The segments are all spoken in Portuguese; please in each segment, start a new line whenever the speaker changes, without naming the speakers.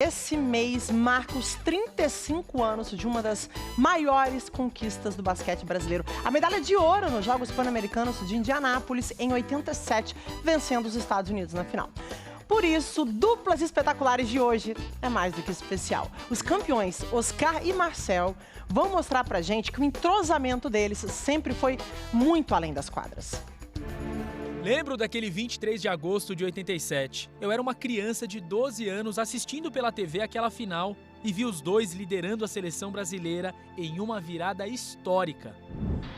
esse mês marca os 35 anos de uma das maiores conquistas do basquete brasileiro. A medalha de ouro nos Jogos Pan-Americanos de Indianápolis em 87, vencendo os Estados Unidos na final. Por isso, duplas espetaculares de hoje é mais do que especial. Os campeões, Oscar e Marcel, vão mostrar pra gente que o entrosamento deles sempre foi muito além das quadras.
Lembro daquele 23 de agosto de 87. Eu era uma criança de 12 anos assistindo pela TV aquela final e vi os dois liderando a seleção brasileira em uma virada histórica.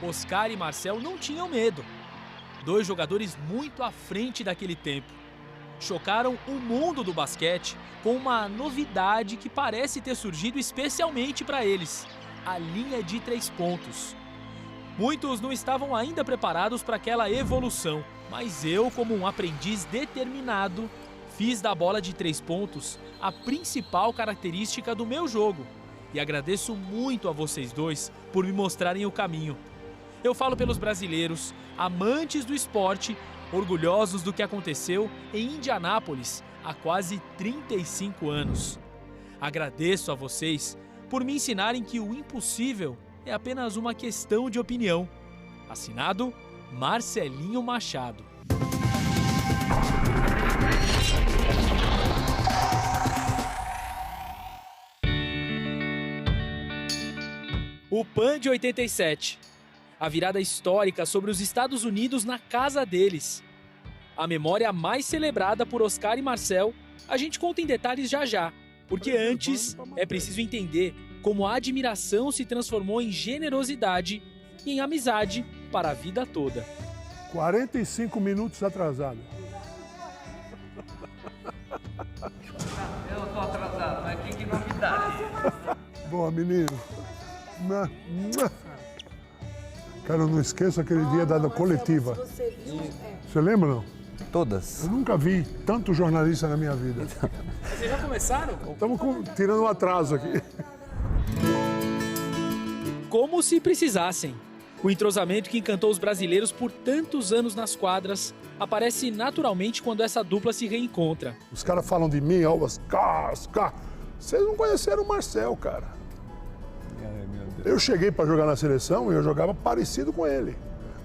Oscar e Marcel não tinham medo. Dois jogadores muito à frente daquele tempo. Chocaram o mundo do basquete com uma novidade que parece ter surgido especialmente para eles: a linha de 3 pontos. Muitos não estavam ainda preparados para aquela evolução, mas eu, como um aprendiz determinado, fiz da bola de 3 pontos a principal característica do meu jogo. E agradeço muito a vocês dois por me mostrarem o caminho. Eu falo pelos brasileiros, amantes do esporte, orgulhosos do que aconteceu em Indianápolis há quase 35 anos. Agradeço a vocês por me ensinarem que o impossível é apenas uma questão de opinião. Assinado, Marcelinho Machado. O PAN de 87. A virada histórica sobre os Estados Unidos na casa deles. A memória mais celebrada por Oscar e Marcel, a gente conta em detalhes já, porque antes é preciso entender como a admiração se transformou em generosidade e em amizade para a vida toda.
45 minutos atrasado.
Eu tô atrasado, mas que novidade.
Boa, menino. Cara, eu não esqueço aquele dia da coletiva. Você lembra, não?
Todas.
Eu nunca vi tanto jornalista na minha vida.
Vocês já começaram?
Estamos tirando um atraso aqui.
Como se precisassem. O entrosamento que encantou os brasileiros por tantos anos nas quadras aparece naturalmente quando essa dupla se reencontra.
Os caras falam de mim, ó, Oscar. Vocês não conheceram o Marcel, cara.
Ai, meu Deus.
Eu cheguei para jogar na seleção e eu jogava parecido com ele.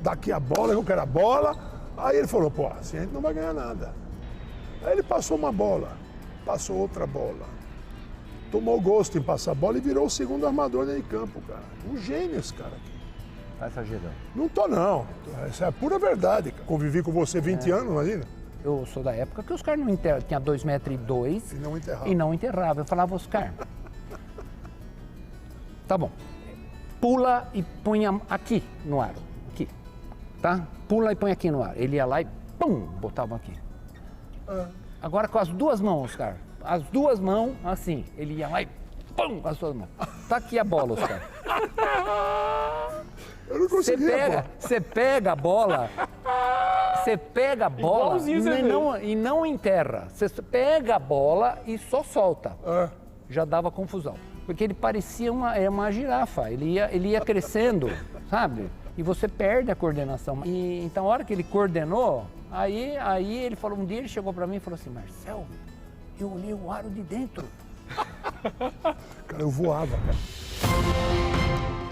Daqui a bola, eu quero a bola. Aí ele falou, pô, assim a gente não vai ganhar nada. Aí ele passou uma bola, passou outra bola. Tomou gosto em passar a bola e virou o segundo armador dentro de campo, cara. Um gênio esse cara aqui.
Tá exagerando.
Não tô, não. Essa é a pura verdade, cara. Convivi com você 20 anos, imagina.
Eu sou da época que os caras não enterravam. Tinha 2,2 metros
E não enterrava.
e não enterrava. Eu falava, Oscar, tá bom, pula e punha aqui no aro, aqui, tá? Pula e põe aqui no ar. Ele ia lá e pum, botava aqui. Agora com as duas mãos, Oscar. As duas mãos, assim. Ele ia lá e pum, com as duas mãos. Tá aqui a bola, Oscar.
Eu não conseguia,
Você pega a bola e não enterra. Você pega a bola e só solta. Já dava confusão. Porque ele parecia uma girafa. Ele ia crescendo, sabe? E você perde a coordenação. E, então, a hora que ele coordenou, aí ele falou, um dia ele chegou pra mim e falou assim, Marcel, eu olhei o aro de dentro.
Cara, eu voava, cara.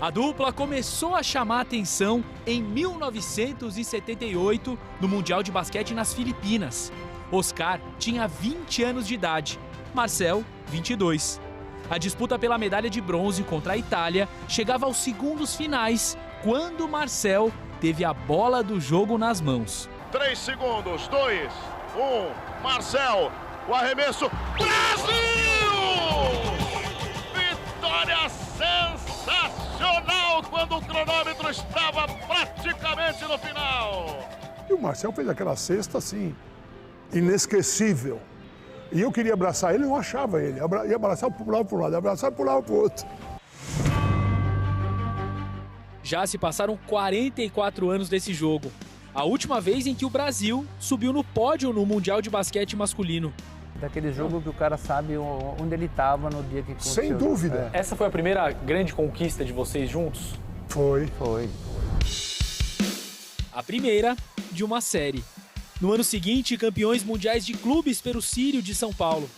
A dupla começou a chamar a atenção em 1978 no Mundial de Basquete nas Filipinas. Oscar tinha 20 anos de idade, Marcel, 22. A disputa pela medalha de bronze contra a Itália chegava aos segundos finais, quando Marcel teve a bola do jogo nas mãos.
3 segundos, 2, 1, Marcel, o arremesso, Brasil! Vitória sensacional quando o cronômetro estava praticamente no final.
E o Marcel fez aquela cesta, assim, inesquecível. E eu queria abraçar ele, não achava ele. Ia abraçar, pulava para um lado, abraçar, pulava para o outro.
Já se passaram 44 anos desse jogo. A última vez em que o Brasil subiu no pódio no Mundial de Basquete masculino.
Daquele jogo que o cara sabe onde ele estava no dia que aconteceu.
Sem dúvida.
Essa foi a primeira grande conquista de vocês juntos?
Foi.
A primeira de uma série. No ano seguinte, campeões mundiais de clubes pelo Sírio de São Paulo.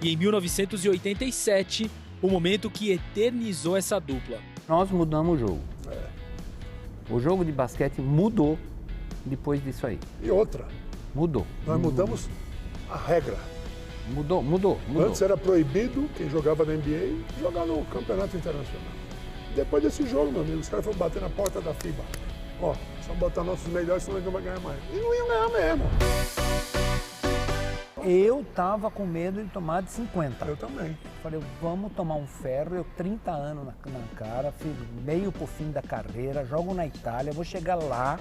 E em 1987, o momento que eternizou essa dupla.
Nós mudamos o jogo. O jogo de basquete mudou depois disso aí.
E outra,
Mudou.
nós mudamos a regra.
Mudou.
Antes era proibido quem jogava na NBA jogar no campeonato internacional. Depois desse jogo, meu amigo, os caras foram bater na porta da FIBA. Ó, só botar nossos melhores, senão não vai ganhar mais. E não iam ganhar mesmo.
Eu tava com medo de tomar de 50.
Eu também.
Falei, vamos tomar um ferro, eu 30 anos na cara, meio pro fim da carreira, jogo na Itália, vou chegar lá.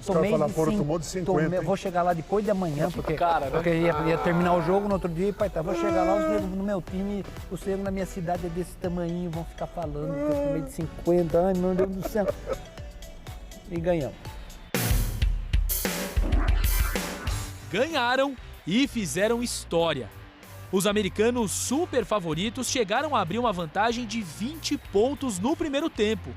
caras falam, pô, tomou de 50, hein?
Vou chegar lá depois de amanhã, porque
né?
ia terminar o jogo no outro dia e pai, tá, vou chegar lá, os negros no meu time, os negros na minha cidade é desse tamanho, vão ficar falando que eu tomei de 50, ai meu Deus do céu. E ganhamos.
Ganharam e fizeram história. Os americanos super favoritos chegaram a abrir uma vantagem de 20 pontos no primeiro tempo.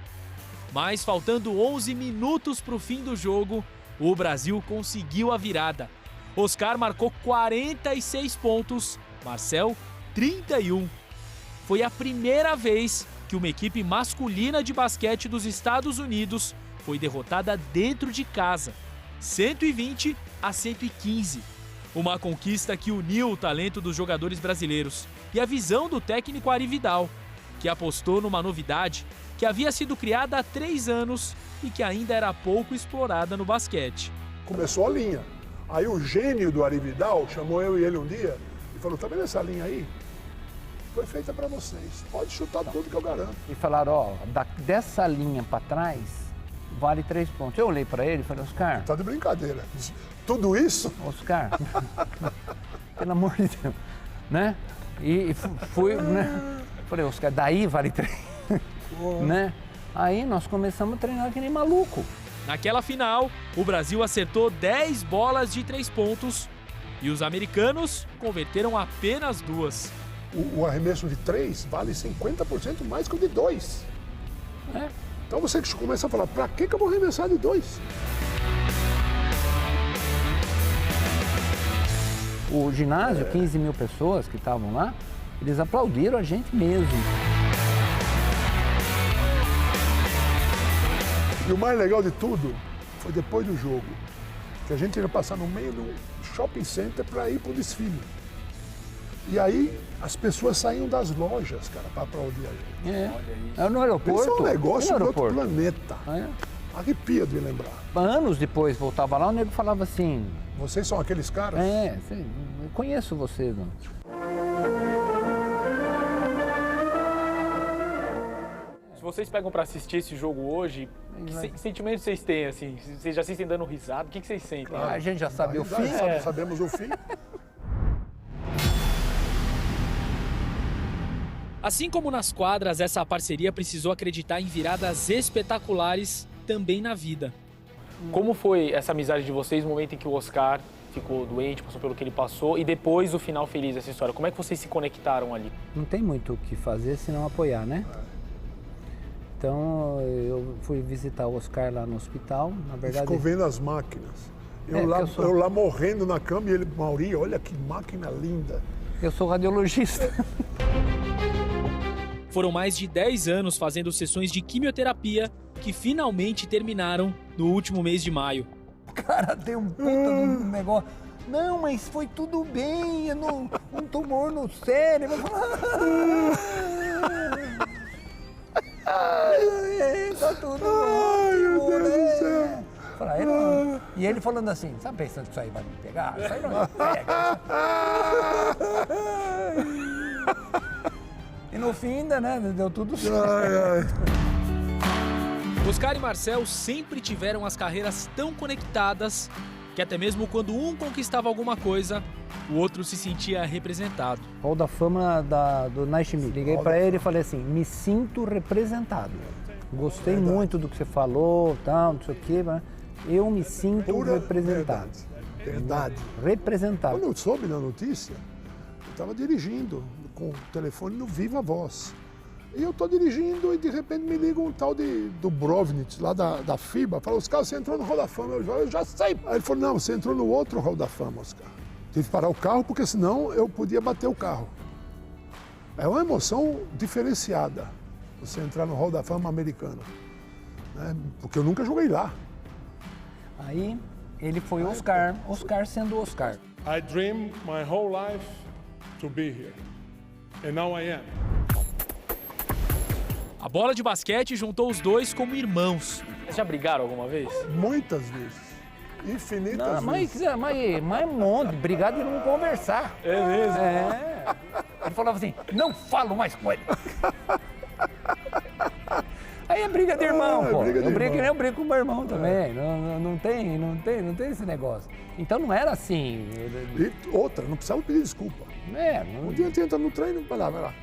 Mas faltando 11 minutos para o fim do jogo, o Brasil conseguiu a virada. Oscar marcou 46 pontos, Marcel 31. Foi a primeira vez que uma equipe masculina de basquete dos Estados Unidos foi derrotada dentro de casa, 120-115. Uma conquista que uniu o talento dos jogadores brasileiros e a visão do técnico Ari Vidal, que apostou numa novidade que havia sido criada há 3 anos e que ainda era pouco explorada no basquete.
Começou a linha. Aí o gênio do Ari Vidal chamou eu e ele um dia e falou, tá vendo essa linha aí? Foi feita para vocês. Pode chutar tudo que eu garanto.
E falaram, ó, dessa linha para trás, vale 3 pontos. Eu olhei para ele e falei, Oscar...
Tá de brincadeira. Tudo isso?
Oscar, pelo amor de Deus, né? E fui, né? Falei, Oscar, daí vale 3, né? Aí nós começamos a treinar que nem maluco.
Naquela final, o Brasil acertou 10 bolas de 3 pontos e os americanos converteram apenas 2.
O arremesso de 3 vale 50% mais que o de 2.
É.
Então você começa a falar, pra que eu vou arremessar de 2?
O ginásio, 15 mil pessoas que estavam lá, eles aplaudiram a gente mesmo.
E o mais legal de tudo foi depois do jogo, que a gente ia passar no meio do shopping center para ir pro desfile. E aí as pessoas saíam das lojas, cara, para aplaudir a gente.
É no aeroporto.
Isso é um negócio de outro
aeroporto.
planeta. Arrepia de lembrar.
Anos depois, voltava lá, o nego falava assim...
Vocês são aqueles caras?
Eu conheço vocês. Não?
Se vocês pegam para assistir esse jogo hoje, que sentimento vocês têm, assim? Vocês já assistem dando risada? O que vocês sentem?
A gente já sabe o fim.
Sabemos o fim.
Assim como nas quadras, essa parceria precisou acreditar em viradas espetaculares também na vida.
Como foi essa amizade de vocês no momento em que o Oscar ficou doente, passou pelo que ele passou, e depois o final feliz dessa história? Como é que vocês se conectaram ali?
Não tem muito o que fazer senão apoiar, né? Então, eu fui visitar o Oscar lá no hospital, na verdade...
Ficou vendo as máquinas. Eu lá morrendo na cama e ele, Mauri, olha que máquina linda.
Eu sou radiologista.
Foram mais de 10 anos fazendo sessões de quimioterapia que finalmente terminaram no último mês de maio.
Cara, tem um puta de um negócio. Não, mas foi tudo bem, um tumor no cérebro. Tá tudo ótimo, né? E ele falando assim, sabe pensando que isso aí vai me pegar? Isso aí não me pega. E no fim ainda, né, deu tudo certo.
Oscar e Marcel sempre tiveram as carreiras tão conectadas que até mesmo quando um conquistava alguma coisa, o outro se sentia representado.
Hall da Fama do Naismith. Liguei para ele e falei assim, me sinto representado. Gostei muito do que você falou, tal, não sei o quê, mas eu me sinto representado.
Verdade.
Representado.
Quando eu soube da notícia, eu estava dirigindo com o telefone no Viva Voz. E eu estou dirigindo e de repente me liga um tal do Brovnitz, lá da FIBA, falou, Oscar, você entrou no Hall da Fama. Eu já sei. Aí ele falou, não, você entrou no outro Hall da Fama, Oscar. Tive que parar o carro porque senão eu podia bater o carro. É uma emoção diferenciada você entrar no Hall da Fama americano, né? Porque eu nunca joguei lá.
Aí ele foi Oscar sendo Oscar.
I dreamed my whole life to be here. And now I am.
A bola de basquete juntou os dois como irmãos.
Vocês já brigaram alguma vez?
Muitas vezes. Infinitas vezes.
Mas um monte, brigado de não conversar.
É mesmo?
É. Ele falava assim, não falo mais com ele. Aí é briga de irmão, pô. Eu brigo com o meu irmão também. Não tem esse negócio. Então não era assim.
E outra, não precisava pedir desculpa. Um dia a gente entra no treino, vai lá.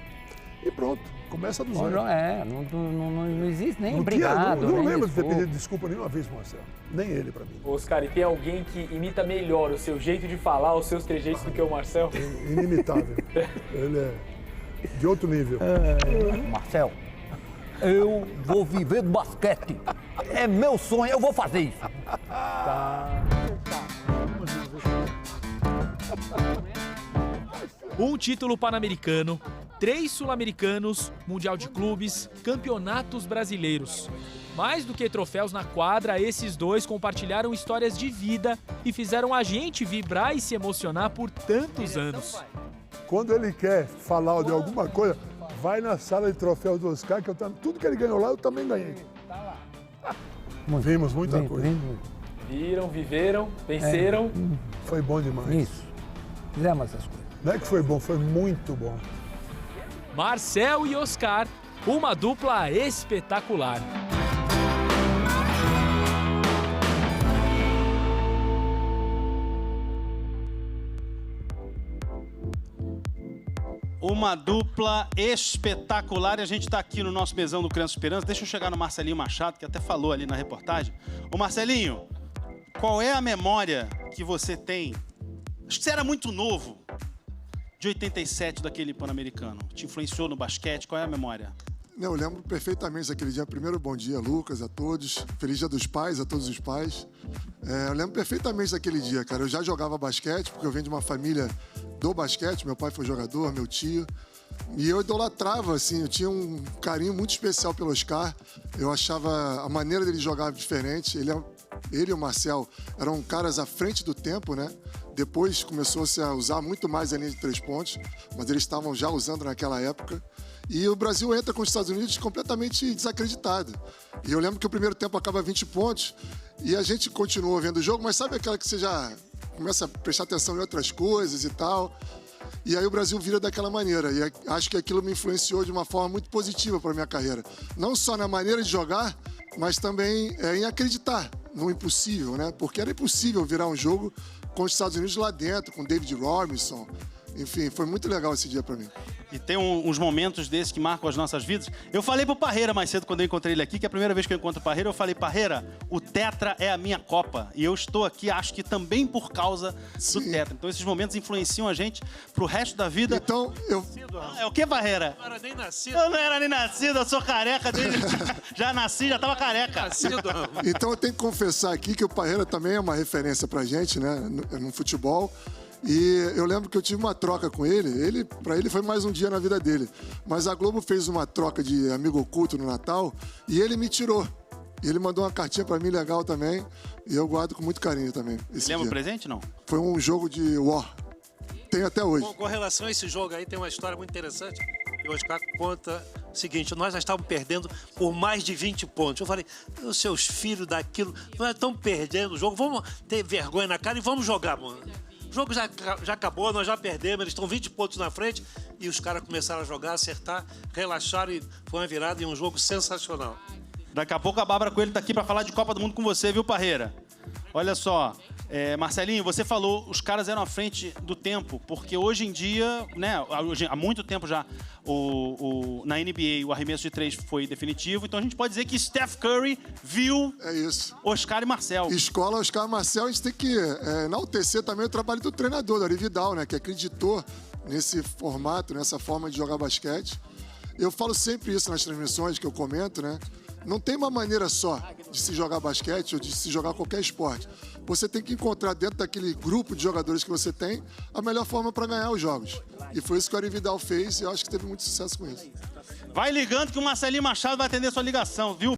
E pronto, começa do zero.
Não existe nem obrigado.
Não lembro de ter pedido desculpa nenhuma vez pro Marcelo. Nem ele pra mim.
Oscar, e tem alguém que imita melhor o seu jeito de falar, os seus trejeitos do que o Marcel?
Inimitável. Ele é de outro nível.
Marcel, eu vou viver do basquete. É meu sonho, eu vou fazer isso.
Um título pan-americano, 3 sul-americanos, mundial de clubes, campeonatos brasileiros. Mais do que troféus na quadra, esses dois compartilharam histórias de vida e fizeram a gente vibrar e se emocionar por tantos anos.
Quando ele quer falar de alguma coisa, vai na sala de troféus do Oscar, que tudo que ele ganhou lá, eu também ganhei. Vimos muita coisa.
Viram, viveram, venceram.
Foi bom demais.
Isso. Fizemos essas coisas.
Não é que foi bom, foi muito bom.
Marcel e Oscar, uma dupla espetacular.
Uma dupla espetacular e a gente está aqui no nosso mesão do Criança Esperança. Deixa eu chegar no Marcelinho Machado, que até falou ali na reportagem. Ô Marcelinho, qual é a memória que você tem? Acho que você era muito novo, de 87 daquele Pan-Americano. Te influenciou no basquete? Qual é a memória?
Não, eu lembro perfeitamente daquele dia. Primeiro, bom dia, Lucas, a todos. Feliz Dia dos Pais, a todos os pais. Eu lembro perfeitamente daquele dia, cara. Eu já jogava basquete, porque eu venho de uma família do basquete. Meu pai foi jogador, meu tio. E eu idolatrava, assim, eu tinha um carinho muito especial pelo Oscar. Eu achava a maneira dele jogar diferente. Ele e o Marcel eram caras à frente do tempo, né? Depois começou-se a usar muito mais a linha de 3 pontos, mas eles estavam já usando naquela época. E o Brasil entra com os Estados Unidos completamente desacreditado. E eu lembro que o primeiro tempo acaba 20 pontos e a gente continuou vendo o jogo, mas sabe aquela que você já começa a prestar atenção em outras coisas e tal? E aí o Brasil vira daquela maneira. E acho que aquilo me influenciou de uma forma muito positiva para a minha carreira. Não só na maneira de jogar, mas também em acreditar no impossível, né? Porque era impossível virar um jogo com os Estados Unidos lá dentro, com David Robinson. Enfim, foi muito legal esse dia para mim.
E tem uns momentos desses que marcam as nossas vidas. Eu falei pro Parreira mais cedo, quando eu encontrei ele aqui, que a primeira vez que eu encontro o Parreira, eu falei, Parreira, o Tetra é a minha Copa. E eu estou aqui, acho que também por causa do Tetra. Então esses momentos influenciam a gente pro resto da vida.
Então, eu...
É o que, Parreira?
Eu não era nem nascido.
Eu não era nem nascido, eu sou careca dele. Já nasci, já tava careca.
Então eu tenho que confessar aqui que o Parreira também é uma referência pra gente, né, no futebol. E eu lembro que eu tive uma troca com ele. Para ele foi mais um dia na vida dele. Mas a Globo fez uma troca de amigo oculto no Natal e ele me tirou. E ele mandou uma cartinha para mim legal também. E eu guardo com muito carinho também.
Lembra o presente, não?
Foi um jogo de War. Tenho até hoje.
Com relação a esse jogo aí, tem uma história muito interessante. E o Oscar conta o seguinte, nós já estávamos perdendo por mais de 20 pontos. Eu falei, os seus filhos daquilo, nós estamos perdendo o jogo, vamos ter vergonha na cara e vamos jogar, mano. O jogo já acabou, nós já perdemos, eles estão 20 pontos na frente e os caras começaram a jogar, acertar, relaxaram e foi uma virada e um jogo sensacional.
Daqui a pouco a Bárbara Coelho está aqui para falar de Copa do Mundo com você, viu, Parreira? Olha só, Marcelinho, você falou, os caras eram à frente do tempo, porque hoje em dia, né, há muito tempo já, na NBA o arremesso de 3 foi definitivo, então a gente pode dizer que Steph Curry viu Oscar e Marcel.
Escola Oscar e Marcel, a gente tem que enaltecer também o trabalho do treinador, do Ari Vidal, né, que acreditou nesse formato, nessa forma de jogar basquete. Eu falo sempre isso nas transmissões que eu comento, né? Não tem uma maneira só de se jogar basquete ou de se jogar qualquer esporte. Você tem que encontrar dentro daquele grupo de jogadores que você tem a melhor forma para ganhar os jogos. E foi isso que o Ari Vidal fez e eu acho que teve muito sucesso com isso.
Vai ligando que o Marcelinho Machado vai atender sua ligação, viu?